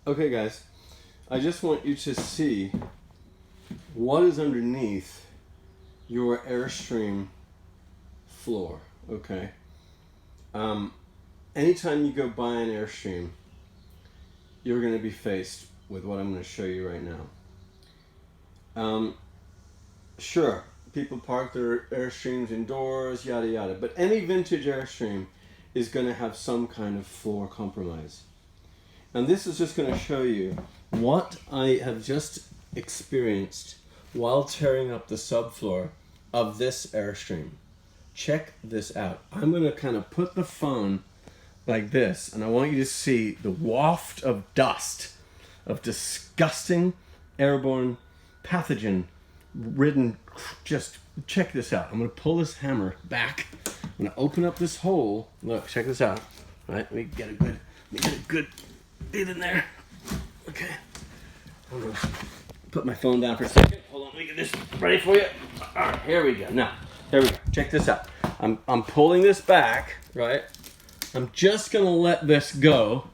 Okay guys, I just want you to see what is underneath your Airstream floor, okay? Anytime you go buy an Airstream, you're going to be faced with what I'm going to show you right now. Sure, people park their Airstreams indoors, yada yada, but any vintage Airstream is going to have some kind of floor compromise. And this is just going to show you what I have just experienced while tearing up the subfloor of this Airstream. Check this out. I'm going to kind of put the phone like this, and I want you to see the waft of dust, of disgusting, airborne, pathogen-ridden, just check this out. I'm going to pull this hammer back. I'm going to open up this hole. Look, check this out. All right, let me get a good bit in there. Okay. I'm going to put my phone down for a second. Hold on, let me get this ready for you. All right, here we go. Now, here we go. Check this out. I'm pulling this back, right? I'm just gonna let this go,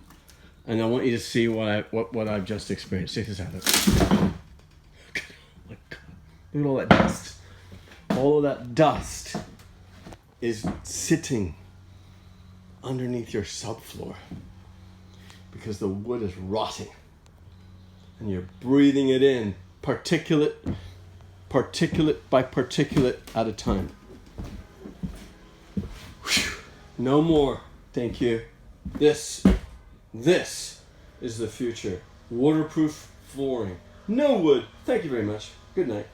and I want you to see what I've just experienced. Check this out. Oh my God. Look at all that dust. All of that dust is sitting underneath your subfloor because the wood is rotting, and you're breathing it in, particulate by particulate at a time. Whew. No more. Thank you. This is the future. Waterproof flooring. No wood. Thank you very much. Good night.